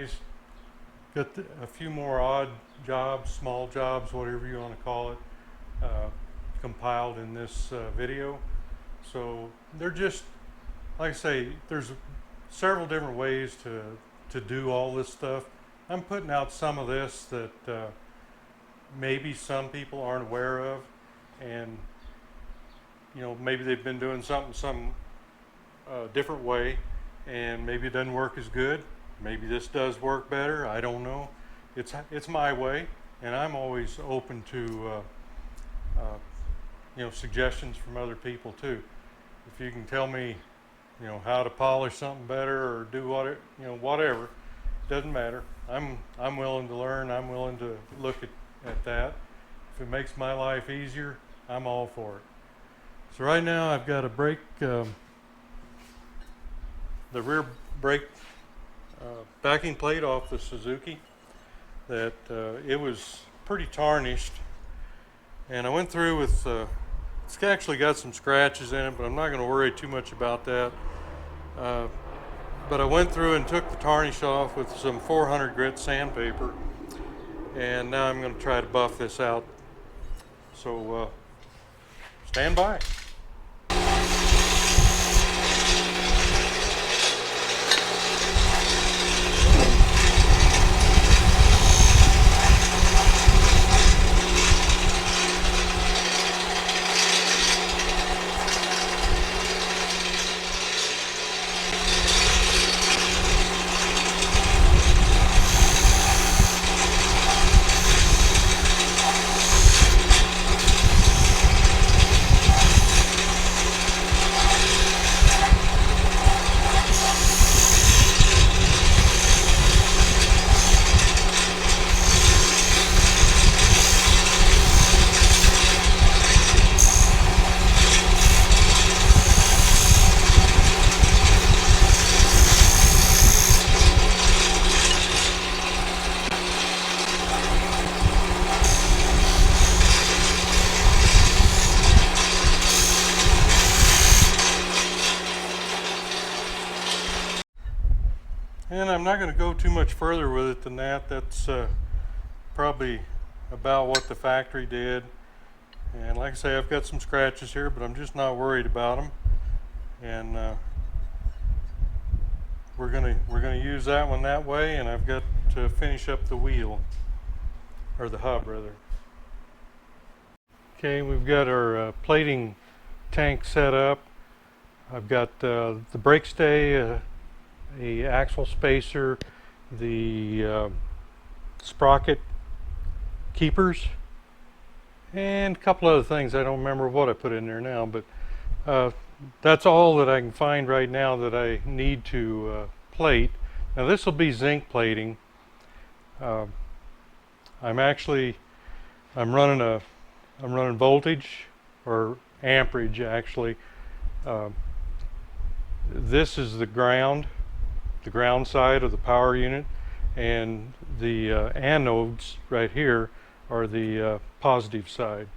ways. Got a few more odd jobs, small jobs, whatever you want to call it, compiled in this video. So they're just, like I say, there's several different ways to do all this stuff. I'm putting out some of this that maybe some people aren't aware of, and you know, maybe they've been doing something some different way, and maybe it doesn't work as good. Maybe this does work better. I don't know. It's my way, and I'm always open to you know, suggestions from other people too. If you can tell me, you know, how to polish something better or do what it, you know, whatever, doesn't matter. I'm willing to learn. I'm willing to look at that. If it makes my life easier, I'm all for it. So right now I've got to break the rear brake backing plate off the Suzuki. That it was pretty tarnished, and I went through with it's actually got some scratches in it, but I'm not going to worry too much about that. But I went through and took the tarnish off with some 400 grit sandpaper, and now I'm going to try to buff this out. So stand by. And I'm not going to go too much further with it than that. That's probably about what the factory did. And like I say, I've got some scratches here, but I'm just not worried about them. And we're gonna use that one that way. And I've got to finish up the wheel, or the hub rather. Okay, we've got our plating tank set up. I've got the brake stay, a axle spacer, the sprocket keepers, and a couple other things. I don't remember what I put in there now, but that's all that I can find right now that I need to plate. Now this will be zinc plating. I'm running voltage, or amperage actually. This is the ground side of the power unit, and the anodes right here are the positive side.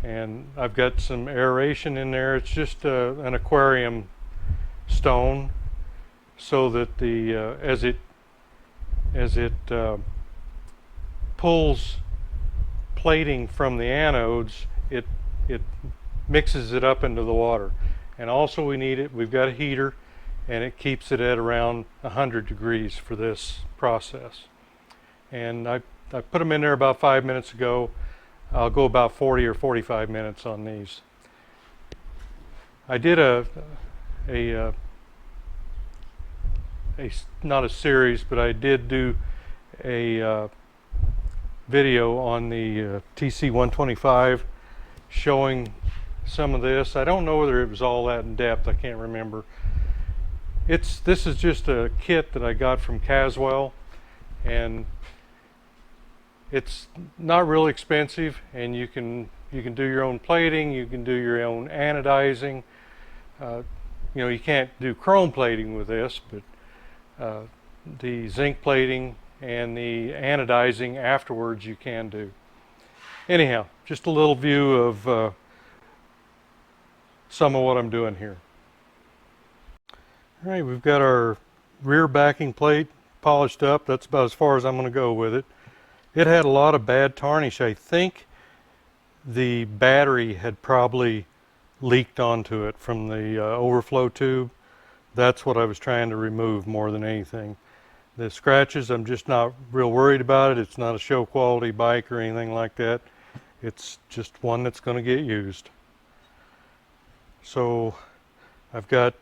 And I've got some aeration in there. It's just an aquarium stone, so that the as it pulls plating from the anodes, it mixes it up into the water. And also we've got a heater, and it keeps it at around 100 degrees for this process. And I put them in there about 5 minutes ago. I'll go about 40 or 45 minutes on these. I did not a series, but I did do a video on the TC125 showing some of this. I don't know whether it was all that in depth. I can't remember. This is just a kit that I got from Caswell, and it's not really expensive, and you can do your own plating, you can do your own anodizing. You know, you can't do chrome plating with this, but the zinc plating and the anodizing afterwards you can do. Anyhow, just a little view of some of what I'm doing here. All right, we've got our rear backing plate polished up. That's about as far as I'm going to go with it. It had a lot of bad tarnish. I think the battery had probably leaked onto it from the overflow tube. That's what I was trying to remove more than anything. The scratches, I'm just not real worried about it. It's not a show quality bike or anything like that. It's just one that's going to get used. So I got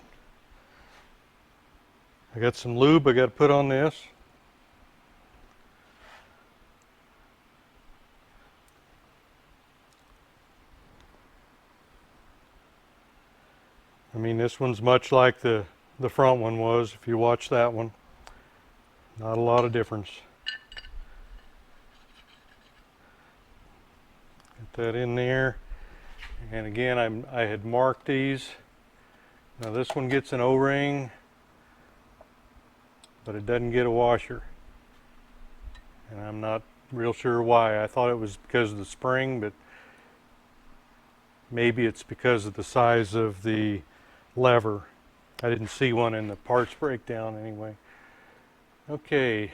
some lube I got to put on this. I mean, this one's much like the front one was, if you watch that one. Not a lot of difference. Get that in there. And again, I had marked these. Now this one gets an O-ring, but it doesn't get a washer. And I'm not real sure why. I thought it was because of the spring, but maybe it's because of the size of the lever. I didn't see one in the parts breakdown anyway. Okay.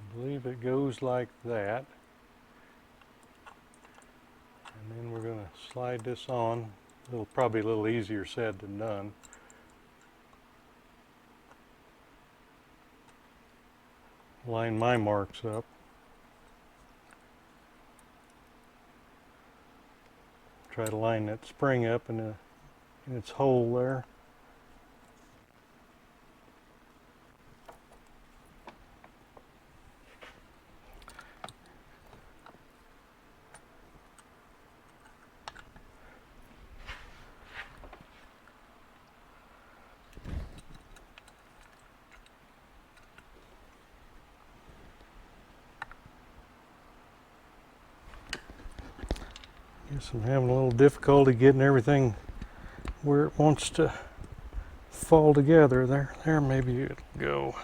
I believe it goes like that. And then we're going to slide this on. It'll probably a little easier said than done. Line my marks up. Try to line that spring up in its hole there. Guess I'm having a little difficulty getting everything where it wants to fall together. There maybe it'll go.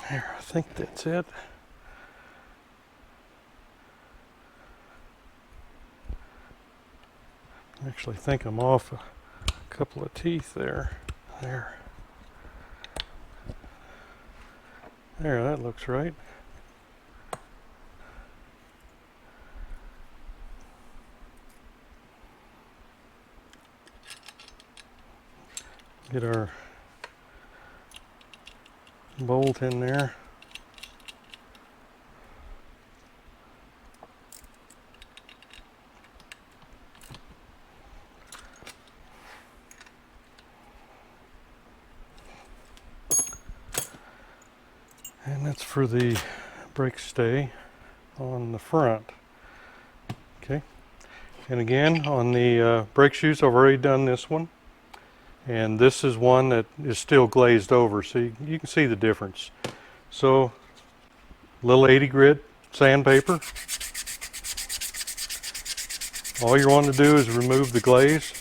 There, I think that's it. I actually think I'm off a couple of teeth there. There, that looks right. Get our bolt in there. And that's for the brake stay on the front. Okay. And again, on the brake shoes, I've already done this one. And this is one that is still glazed over, so you can see the difference. So, little 80 grit sandpaper. All you want to do is remove the glaze.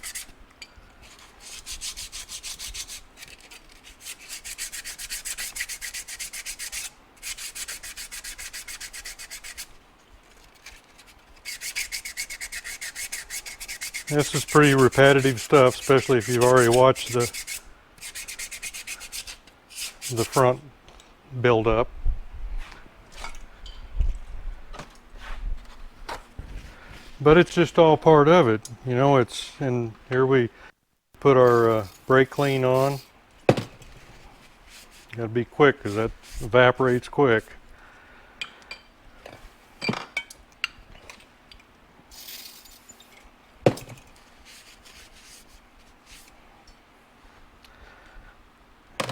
This is pretty repetitive stuff, especially if you've already watched the front build up. But it's just all part of it, you know. And here we put our brake clean on. Got to be quick because that evaporates quick.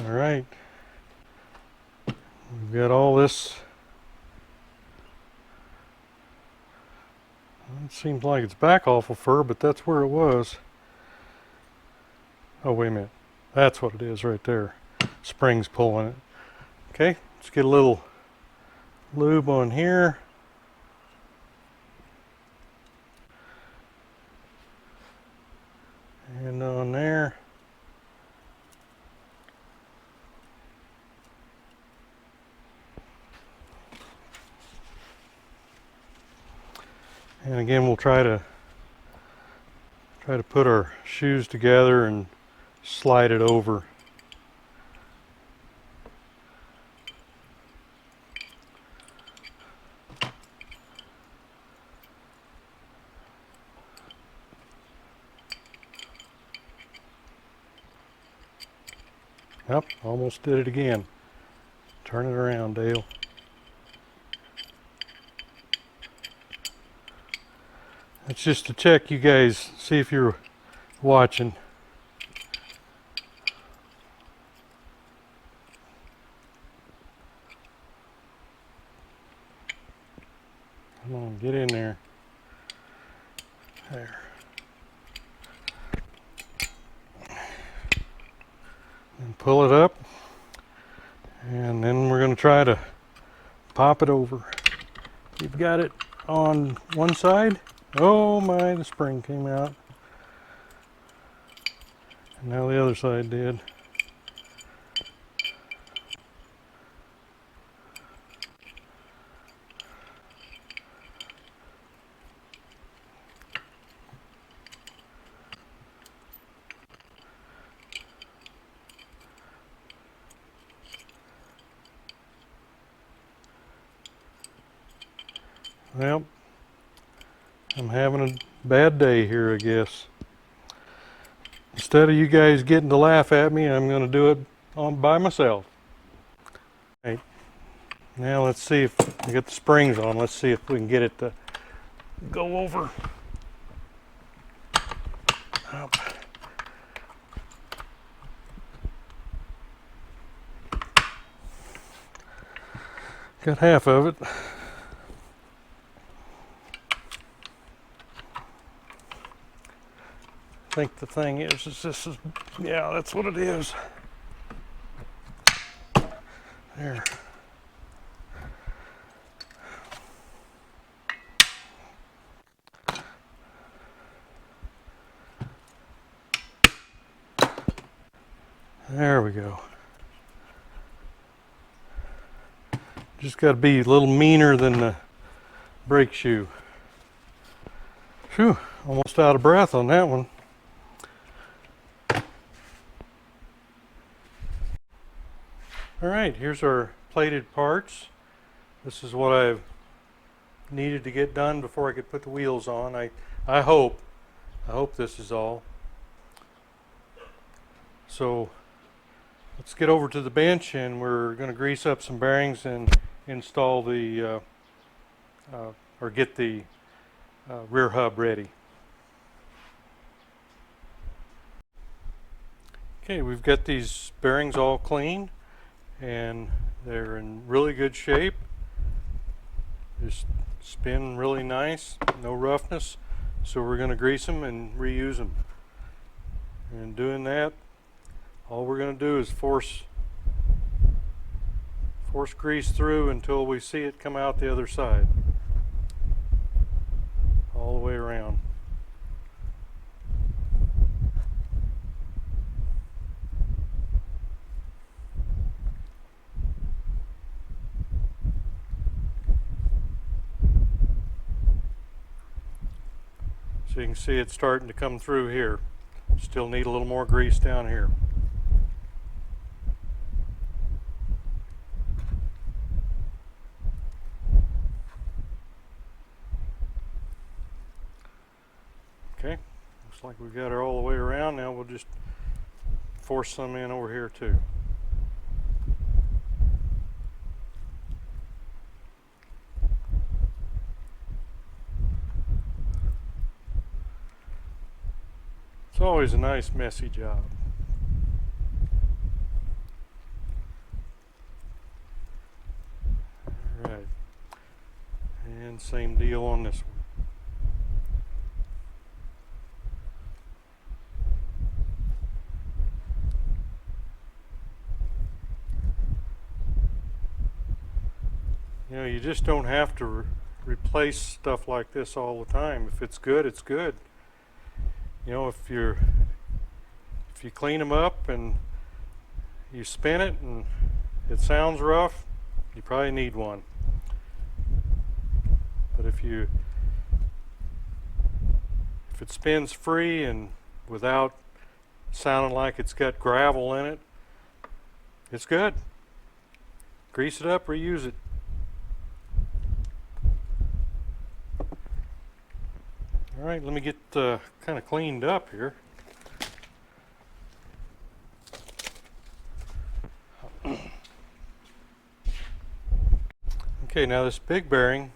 All right, we've got all this. It seems like it's back awful fur, but that's where it was. Oh, wait a minute. That's what it is right there. Spring's pulling it. Okay, let's get a little lube on here. And on there. And again, we'll try to put our shoes together and slide it over. Yep, almost did it again. Turn it around, Dale. It's just to check you guys, see if you're watching. Come on, get in there. There. And pull it up. And then we're going to try to pop it over. You've got it on one side. Oh my, the spring came out. And now the other side did. Well, I'm having a bad day here, I guess. Instead of you guys getting to laugh at me, I'm going to do it by myself. Right. Now let's see if we get the springs on. Let's see if we can get it to go over. Up. Got half of it. I think the thing is this is, yeah, that's what it is. There. There we go. Just got to be a little meaner than the brake shoe. Phew, almost out of breath on that one. All right, here's our plated parts. This is what I've needed to get done before I could put the wheels on. I hope this is all. So let's get over to the bench and we're going to grease up some bearings and install the or get the rear hub ready. Okay, we've got these bearings all clean and they're in really good shape. Just spin really nice, no roughness. So we're going to grease them and reuse them. And doing that, all we're going to do is force grease through until we see it come out the other side. All the way around. So you can see it's starting to come through here. Still need a little more grease down here. Okay, looks like we've got her all the way around. Now we'll just force some in over here too. It's always a nice messy job. Alright, and same deal on this one. You know, you just don't have to replace stuff like this all the time. If it's good, it's good. You know, if you clean them up and you spin it and it sounds rough, you probably need one. But if you If it spins free and without sounding like it's got gravel in it, it's good. Grease it up, reuse it. All right, let me get kind of cleaned up here. Okay, now this big bearing,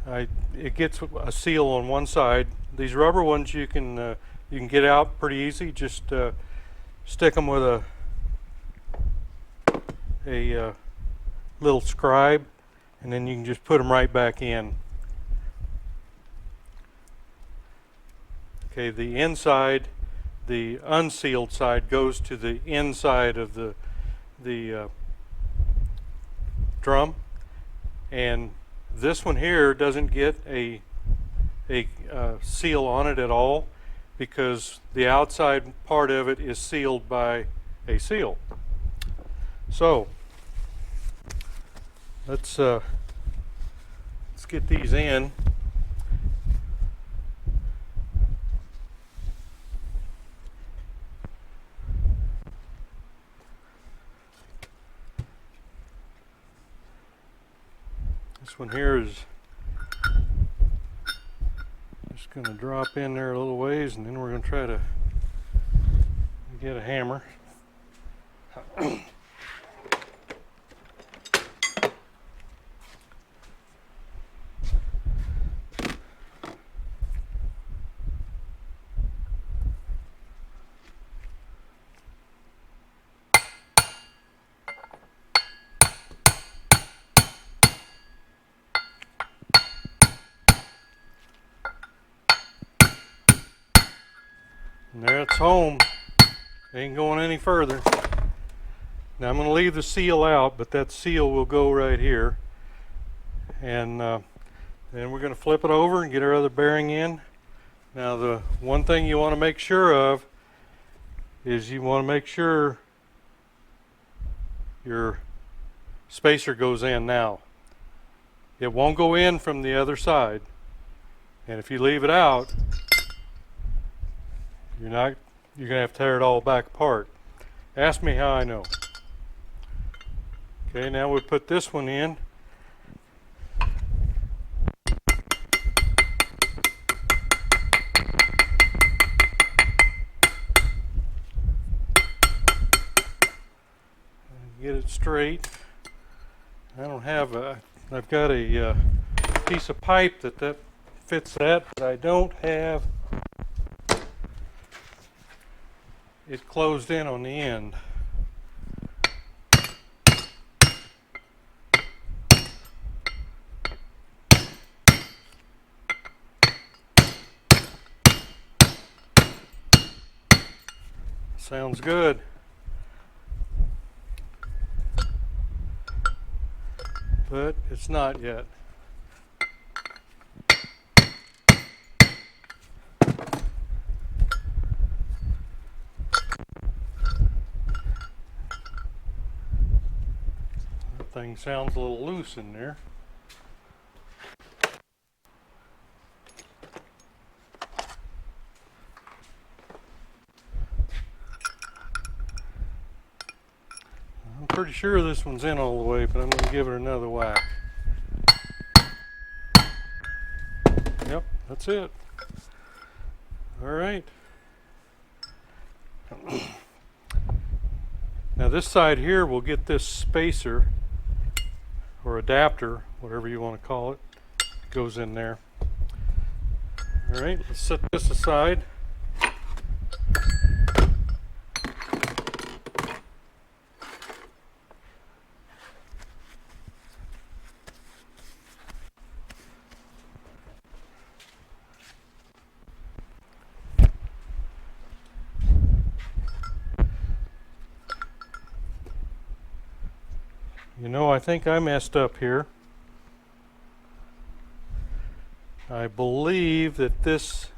it gets a seal on one side. These rubber ones you can get out pretty easy. Just stick them with a little scribe, and then you can just put them right back in. Okay, the inside, the unsealed side, goes to the inside of the drum, and this one here doesn't get a seal on it at all, because the outside part of it is sealed by a seal. So let's get these in. This one here is just going to drop in there a little ways, and then we're going to try to get a hammer. And there it's home. Ain't going any further. Now I'm going to leave the seal out, but that seal will go right here. And then we're going to flip it over and get our other bearing in. Now the one thing you want to make sure of is you want to make sure your spacer goes in now. It won't go in from the other side. And if you leave it out, you're going to have to tear it all back apart. Ask me how I know. Okay, now we put this one in. Get it straight. I don't have I've got a piece of pipe that fits that, but I don't have it closed in on the end. Sounds good. But it's not yet. That thing sounds a little loose in there. I'm pretty sure this one's in all the way, but I'm going to give it another whack. Yep, that's it. All right. Now this side here will get this spacer or adapter, whatever you want to call it, goes in there. All right, let's set this aside. You know, I think I messed up here. I believe that this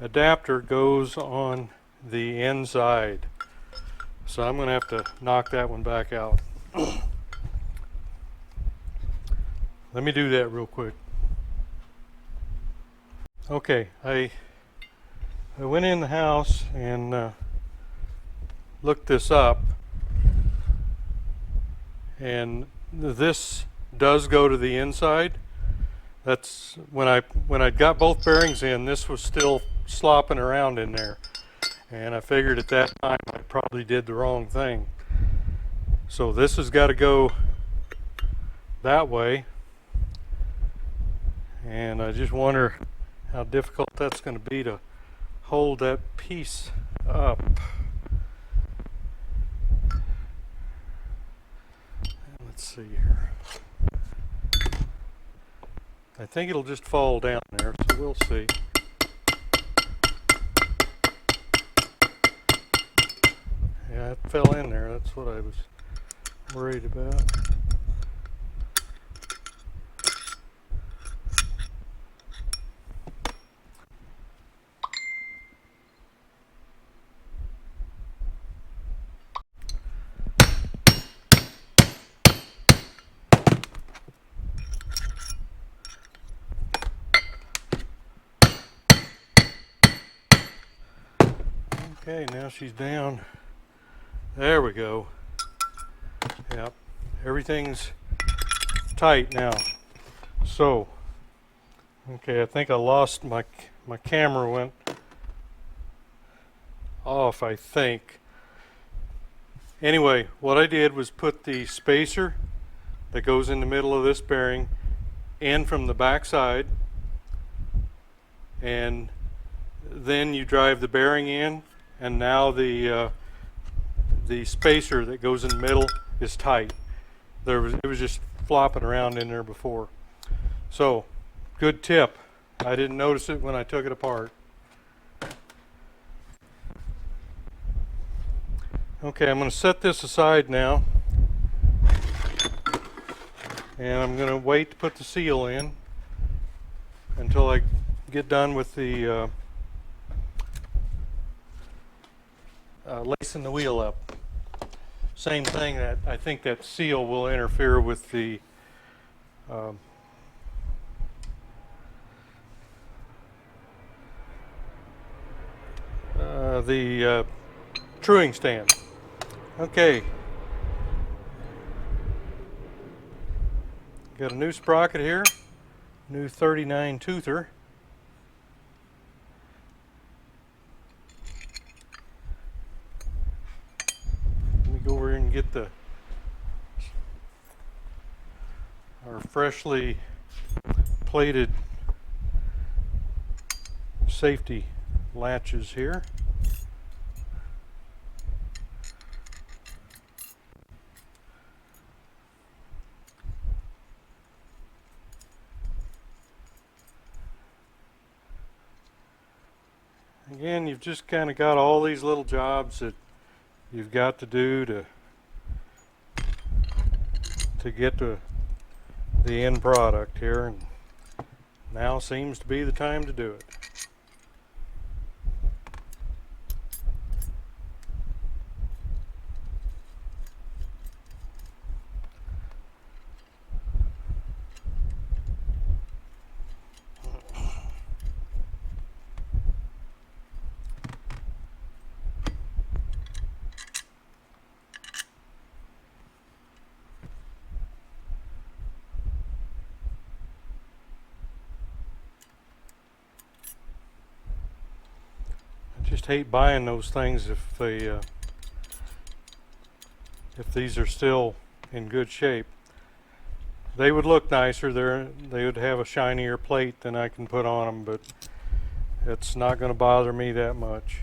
adapter goes on the inside. So I'm going to have to knock that one back out. Let me do that real quick. Okay, I went in the house and looked this up, and this does go to the inside. That's when I got both bearings in, this was still slopping around in there, and I figured at that time I probably did the wrong thing. So this has got to go that way, and I just wonder how difficult that's going to be to hold that piece up. Let's see here. I think it'll just fall down there, so we'll see. Yeah, it fell in there. That's what I was worried about. Okay, now she's down. There we go. Yep, everything's tight now. So, okay, I think I lost my camera went off, I think. Anyway, what I did was put the spacer that goes in the middle of this bearing in from the back side, and then you drive the bearing in, and now the spacer that goes in the middle is tight. It was just flopping around in there before. So, good tip. I didn't notice it when I took it apart. Okay, I'm going to set this aside now, and I'm going to wait to put the seal in until I get done with the lacing the wheel up. Same thing, that I think that seal will interfere with the truing stand. Okay, got a new sprocket here, new 39 toother. Let me go over here and get our freshly plated safety latches here. Again, you've just kind of got all these little jobs that you've got to do to get to the end product here, and now seems to be the time to do it. Just hate buying those things if these are still in good shape. They would look nicer. They would have a shinier plate than I can put on them, but it's not going to bother me that much.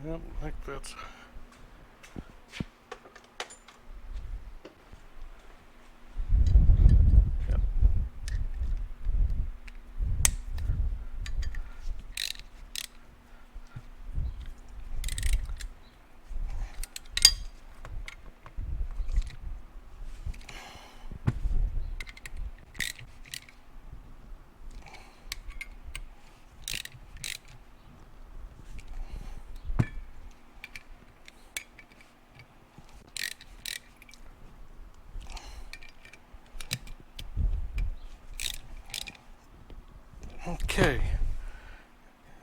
Yep, I think that's. Okay,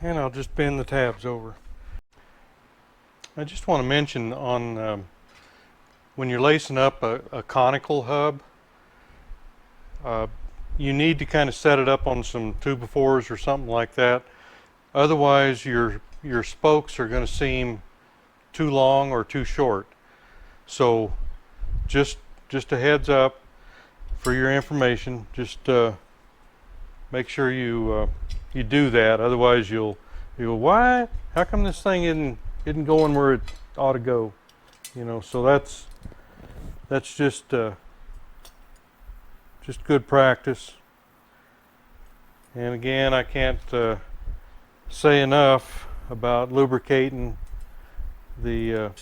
and I'll just bend the tabs over. I just want to mention on when you're lacing up a conical hub, you need to kind of set it up on some 2x4s or something like that. Otherwise, your spokes are going to seem too long or too short. So just a heads up for your information. Just make sure you do that. Otherwise, you'll why? How come this thing isn't going where it ought to go? You know. So that's just good practice. And again, I can't say enough about lubricating the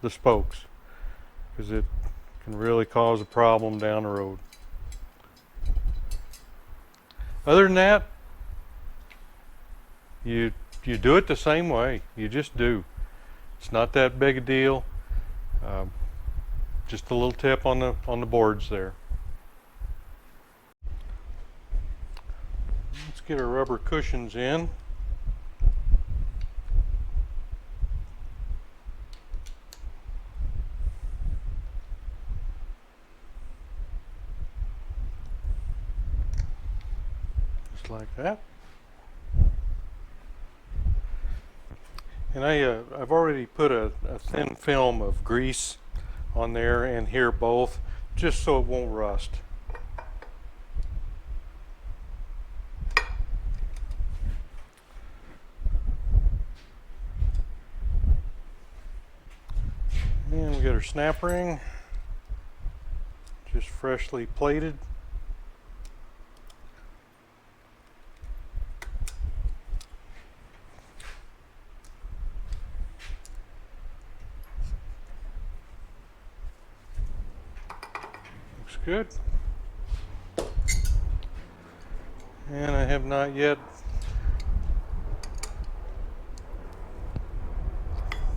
spokes, because it can really cause a problem down the road. Other than that, you do it the same way. You just do. It's not that big a deal. Just a little tip on the boards there. Let's get our rubber cushions in. Just like that. And I've already put a thin film of grease on there and here both, just so it won't rust. And we got our snap ring, just freshly plated. Looks good. And I have not yet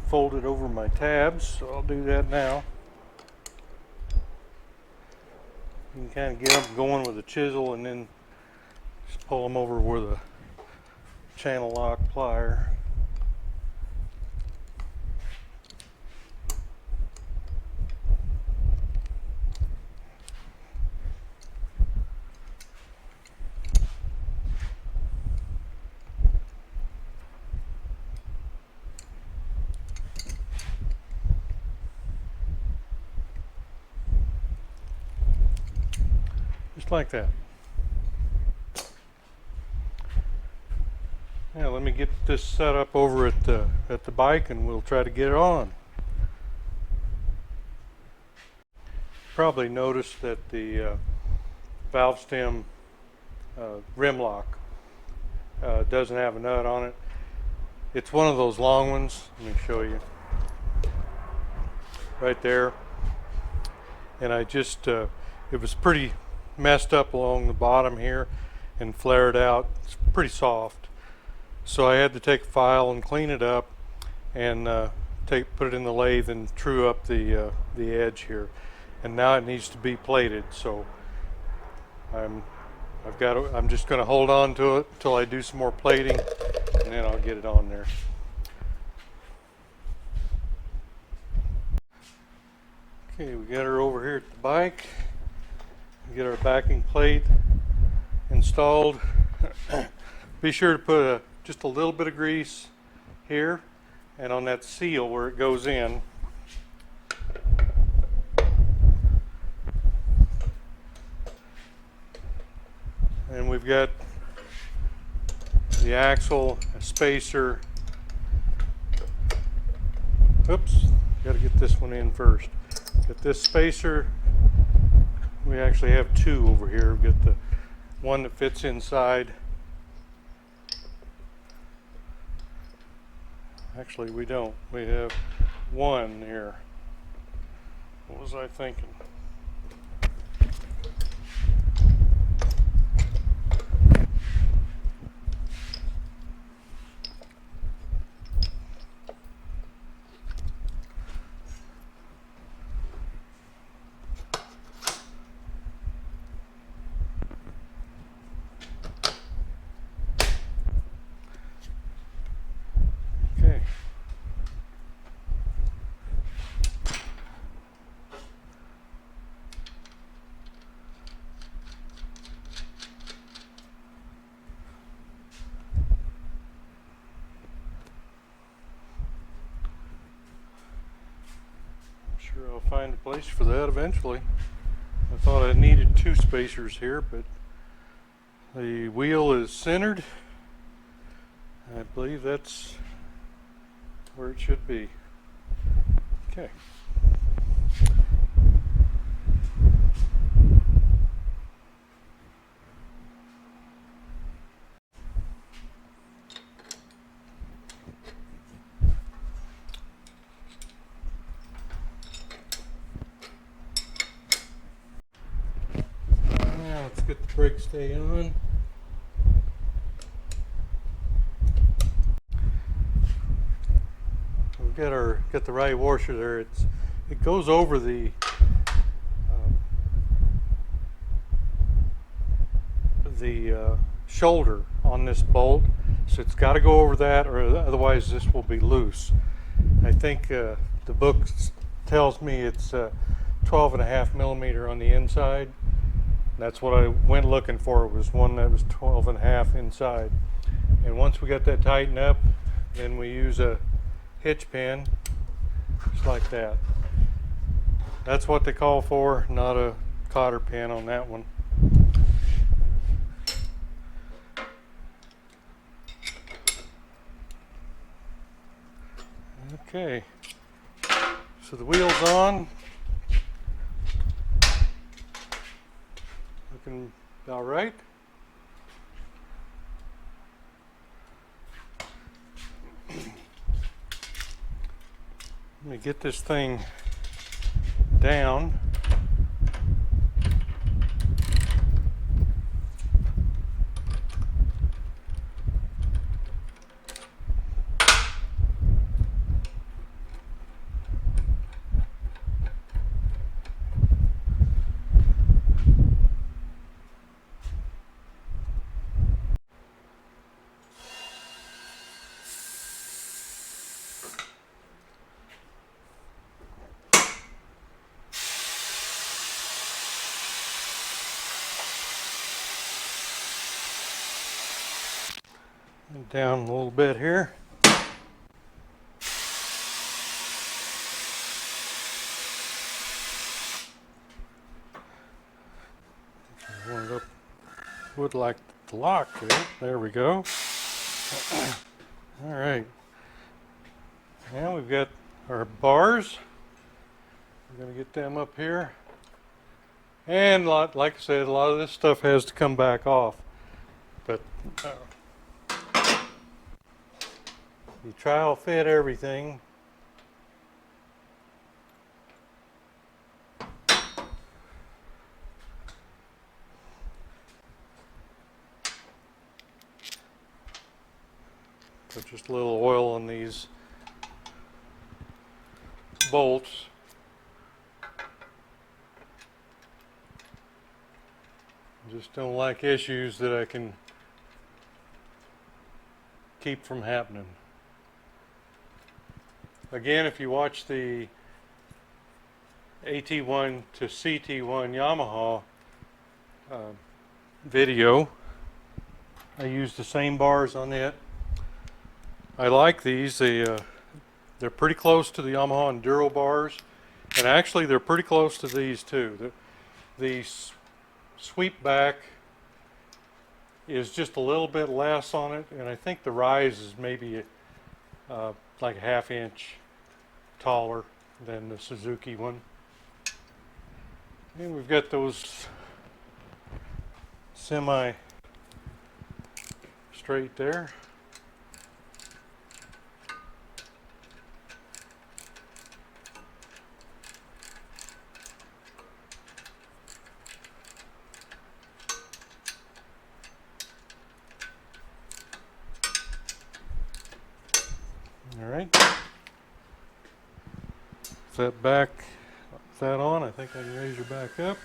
folded over my tabs, so I'll do that now. You can kind of get them going with a chisel and then just pull them over with a channel lock plier. Just like that. Now let me get this set up over at the bike and we'll try to get it on. Probably noticed that the valve stem rim lock doesn't have a nut on it. It's one of those long ones. Let me show you. Right there. And I just, it was pretty messed up along the bottom here and flared out. It's pretty soft. So I had to take a file and clean it up and put it in the lathe and true up the edge here. And now it needs to be plated. So I'm just going to hold on to it until I do some more plating, and then I'll get it on there. Okay, we got her over here at the bike. We get our backing plate installed. Be sure to put just a little bit of grease here and on that seal where it goes in. And we've got the axle, a spacer. Oops, got to get this one in first. Get this spacer. We actually have two over here. We've got the one that fits inside. Actually, we don't. We have one here. What was I thinking? find a place for that eventually. I thought I needed two spacers here, but the wheel is centered. I believe that's where it should be. Okay. Now let's get the brake stay on. Got the right washer there. It goes over the shoulder on this bolt, so it's got to go over that, or otherwise this will be loose. I think the book tells me it's 12.5 millimeter on the inside. That's what I went looking for. It was one that was 12.5 inside. And once we got that tightened up, then we use a hitch pin, just like that. That's what they call for, not a cotter pin on that one. Okay, so the wheel's on. Looking about right. Let me get this thing down. Down a little bit here. Would like the lock there. There we go. All right. Now we've got our bars. We're going to get them up here. And like I said, a lot of this stuff has to come back off. But you trial fit everything. Put just a little oil on these bolts. Just don't like issues that I can keep from happening. Again, if you watch the AT1 to CT1 Yamaha video, I use the same bars on it. I like these. They're pretty close to the Yamaha Enduro bars, and actually they're pretty close to these too. The sweep back is just a little bit less on it, and I think the rise is maybe like a ½ inch taller than the Suzuki one. And we've got those semi straight there. All right. Set back, that on. I think I can raise her back up.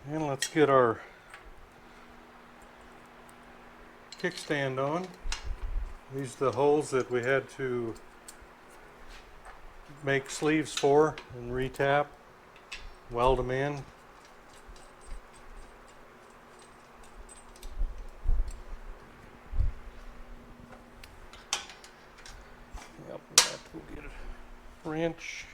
And let's get our kickstand on. These are the holes that we had to make sleeves for and retap, weld them in. We'll get a wrench.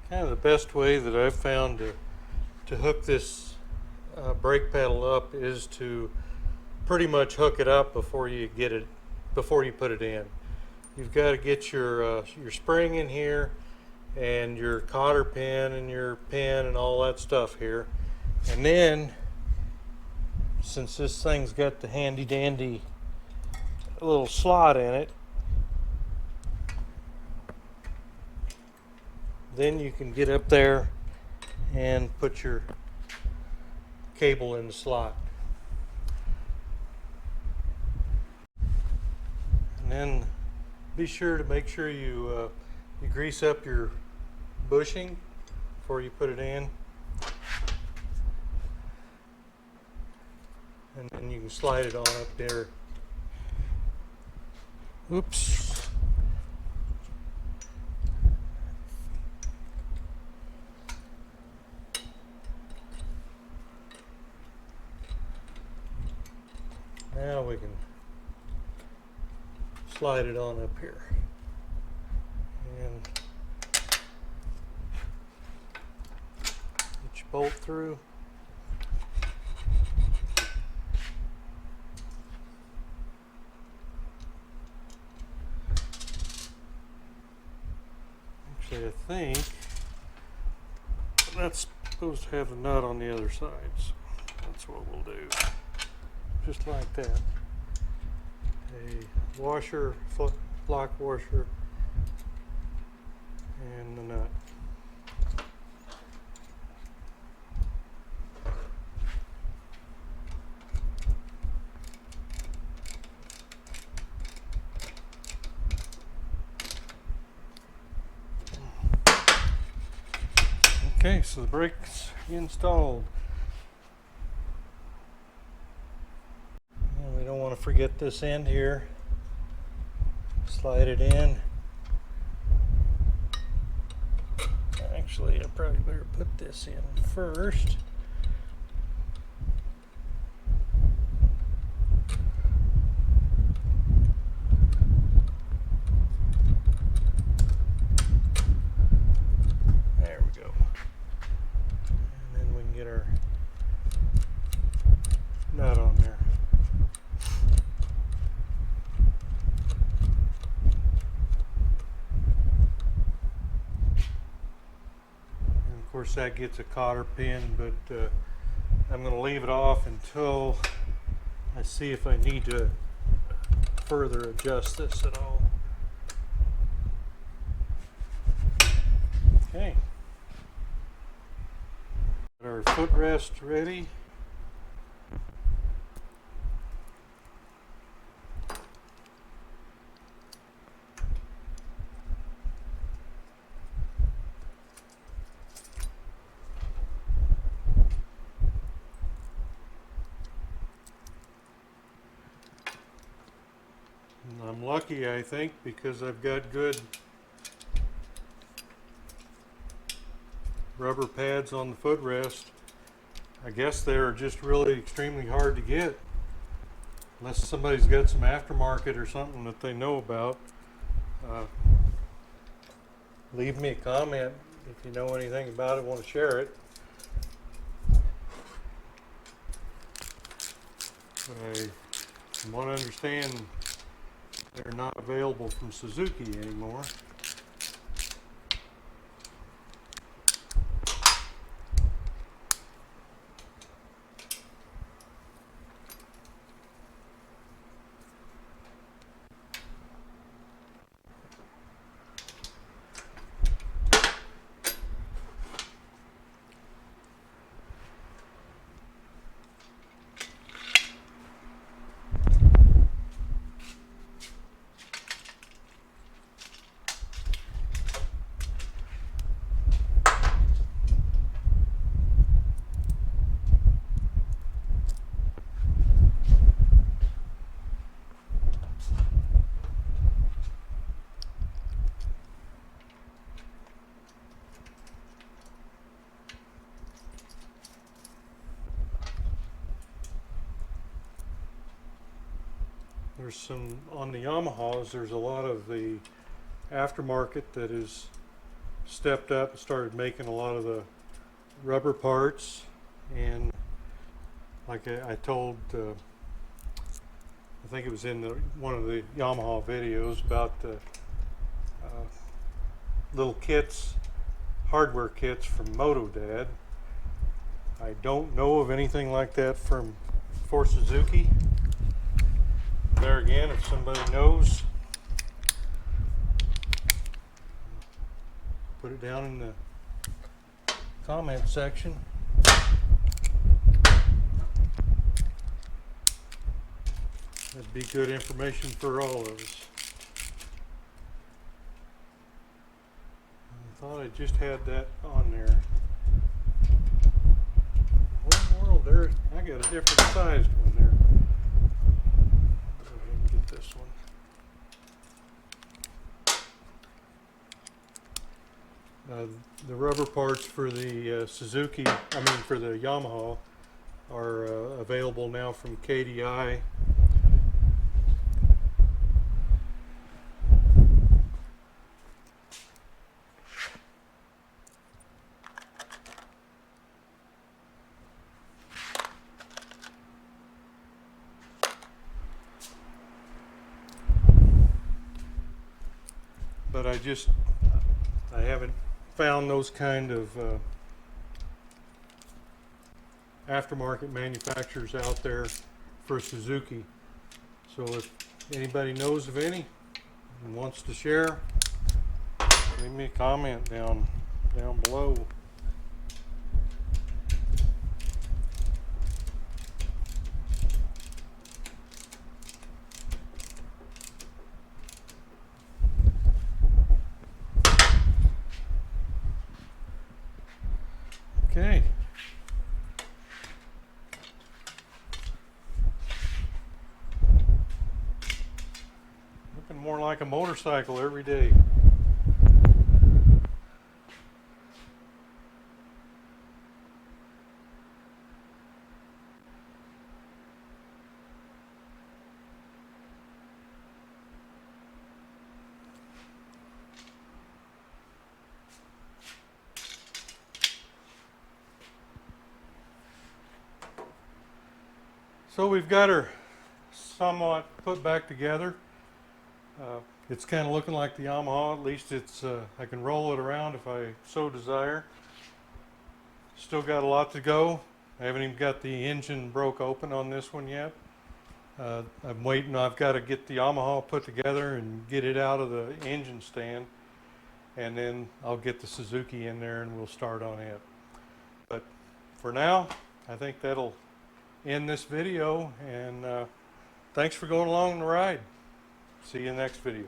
Kind of the best way that I've found to hook this brake pedal up is to pretty much hook it up before you put it in. You've got to get your spring in here and your cotter pin and your pin and all that stuff here, and then since this thing's got the handy dandy little slot in it, then you can get up there and put your cable in the slot. And then be sure to make sure you grease up your bushing before you put it in. And then you can slide it on up there. Oops. Now we can slide it on up here. And get your bolt through. Actually, I think that's supposed to have a nut on the other side, so that's what we'll do. Just like that. A washer, lock washer, and the nut. Okay, so the brake's installed. And we don't want to forget this end here. Slide it in. Actually, I probably better put this in first. There we go. And then we can get our nut on there. Of course, that gets a cotter pin, but I'm going to leave it off until I see if I need to further adjust this at all. Okay. Got our footrest ready. I'm lucky, I think, because I've got good rubber pads on the footrest. I guess they're just really extremely hard to get, unless somebody's got some aftermarket or something that they know about. Leave me a comment if you know anything about it, want to share it. From what I understand, they're not available from Suzuki anymore. there's some on the Yamahas. There's a lot of the aftermarket that is stepped up and started making a lot of the rubber parts, and like I told, I think it was in one of the Yamaha videos about the little kits, hardware kits from Dad. I don't know of anything like that for Suzuki. There again, if somebody knows, put it down in the comment section. That'd be good information for all of us. I thought I just had that on there. What in the world? There, I got a different sized one there. Go ahead and get this one. The rubber parts for the Suzuki, for the Yamaha, are available now from KDI. But I haven't found those kind of aftermarket manufacturers out there for Suzuki. So if anybody knows of any and wants to share, leave me a comment down below. Okay. Looking more like a motorcycle every day. So we've got her somewhat put back together. It's kind of looking like the Yamaha. At least it's I can roll it around if I so desire. Still got a lot to go. I haven't even got the engine broke open on this one yet. I'm waiting. I've got to get the Yamaha put together and get it out of the engine stand, and then I'll get the Suzuki in there and we'll start on it. But for now, I think that'll end this video, and thanks for going along the ride. See you in the next video.